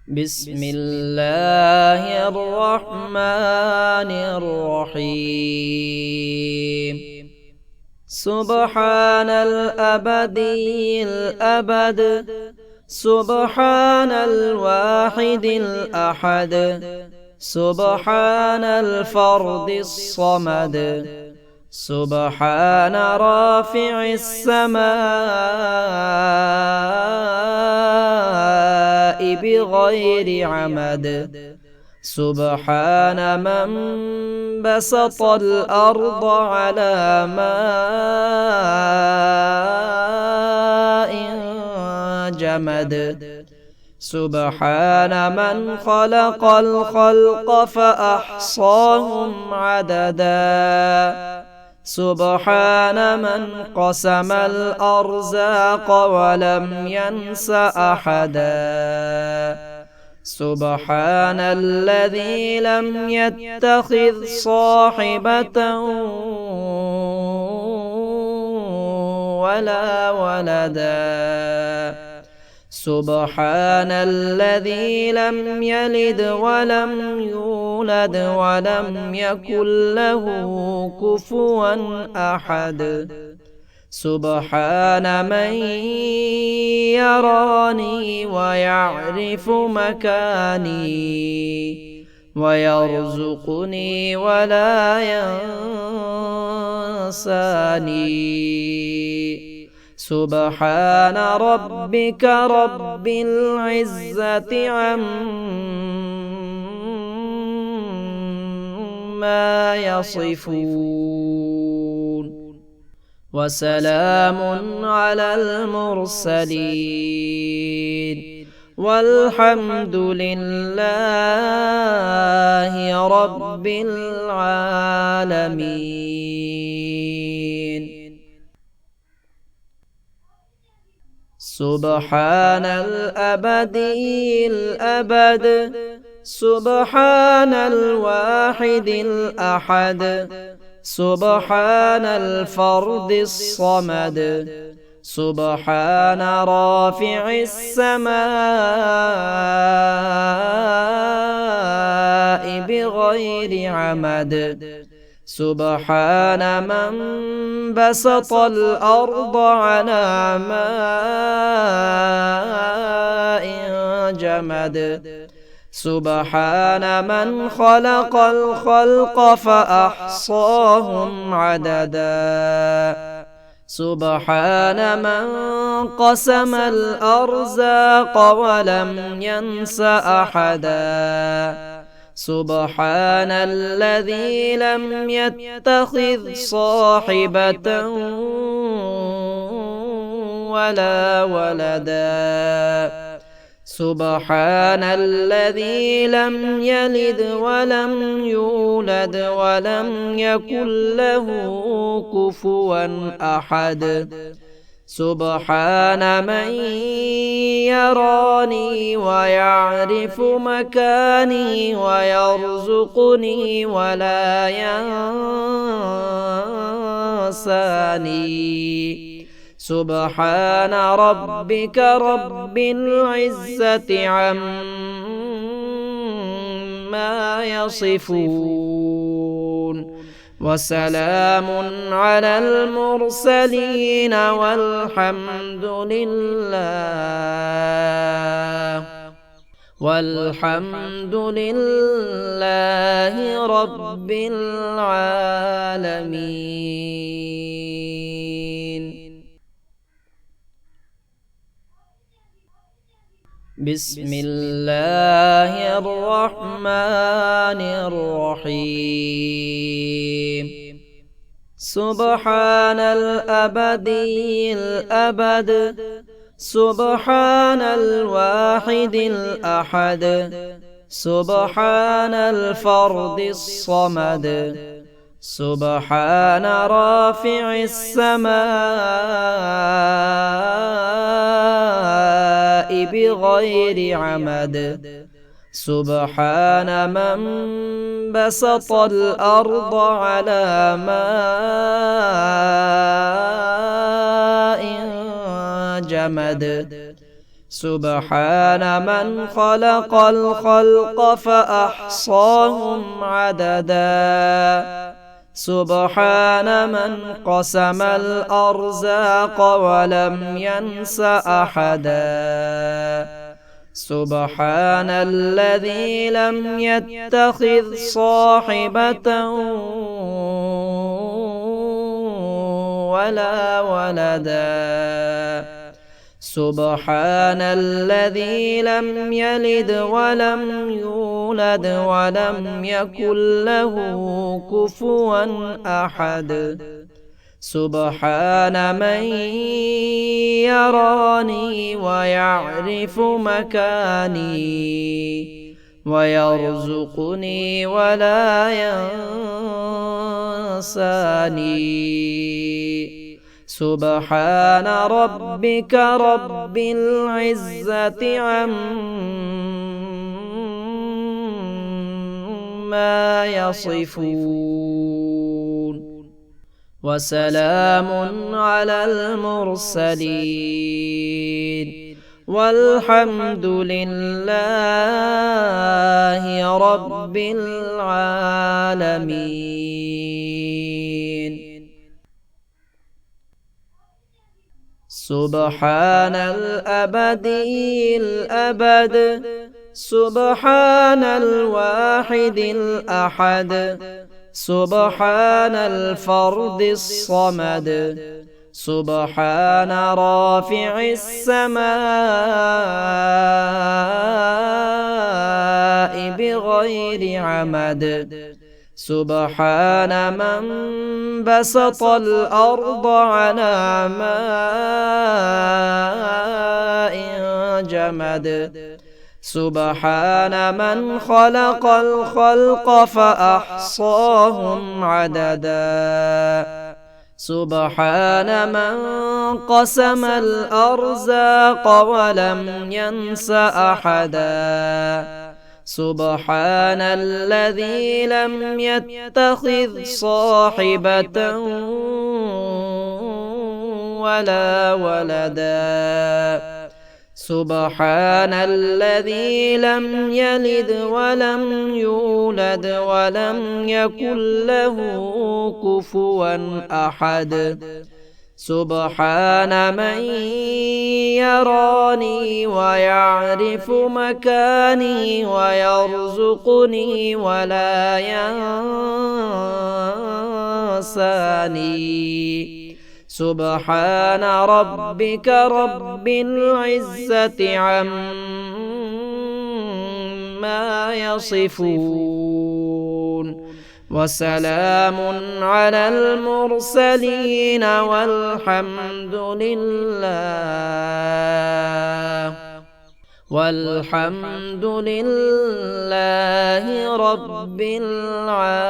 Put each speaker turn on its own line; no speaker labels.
بسم الله الرحمن الرحيم. سبحان الأبدي الأبد، سبحان الواحد الأحد، سبحان الفرد الصمد، سبحان رافع السماء بغير عمد، سبحان من بسط الأرض على ماء جمد، سبحان من خلق الخلق فأحصاهم عددا، سبحان من قسم الأرزاق ولم ينس أحدا، سبحان الذي لم يتخذ صاحبة ولا ولدا، سبحان الذي لم يلد ولم يولد ولم يكن له كفوا أحد، سبحان من يراني ويعرف مكاني ويرزقني ولا ينساني، سبحان ربك رب العزة عما يصفون، وسلام على المرسلين، والحمد لله رب العالمين. سبحان الأبدي الأبد، سبحان الواحد الأحد، سبحان الفرد الصمد، سبحان رافع السماء بغير عمد، سبحان من بسط الأرض على ماء جمد، سبحان من خلق الخلق فأحصاهم عددا، سبحان من قسم الأرزاق ولم ينس أحدا، سبحان الذي لم يتخذ صاحبة ولا ولدا، سبحان الذي لم يلد ولم يولد ولم يكن له كفوا أحد، سبحان من يراني ويعرف مكاني ويرزقني ولا ينساني، سبحان ربك رب العزة عما يصفون، وسلام على المرسلين والحمد لله رب العالمين. بسم الله الرحمن الرحيم. سبحان الأبدي الأبد، سبحان الواحد الأحد، سبحان الفرد الصمد، سبحان رافع السماء بغير عمد، سبحان من بسط الأرض على ماء جمد، سبحان من خلق الخلق فأحصاهم عددا سبحان من قسم الأرزاق ولم ينس أحدا سبحان الذي لم يتخذ صاحبة ولا ولدا سبحان الذي لم يلد ولم يولد ولم يكن له كفوا أحد سبحان من يراني ويعرف مكاني ويرزقني ولا ينساني سبحان ربك رب العزة عما يصفون وسلام على المرسلين والحمد لله رب العالمين. سبحان الأبدي الأبد سبحان الواحد الأحد سبحان الفرد الصمد سبحان رافع السماء بغير عمد سبحان من بسط الأرض على ماء جمد سبحان من خلق الخلق فأحصاهم عددا سبحان من قسم الأرزاق ولم ينس أحدا سبحان الذي لم يتخذ صاحبة ولا ولدا سبحان الذي لم يلد ولم يولد ولم يكن له كفوا أحد سبحان من يراني ويعرف مكاني ويرزقني ولا ينساني سبحان ربك رب العزة عما يصفون وسلام على المرسلين والحمد لله رب العالمين.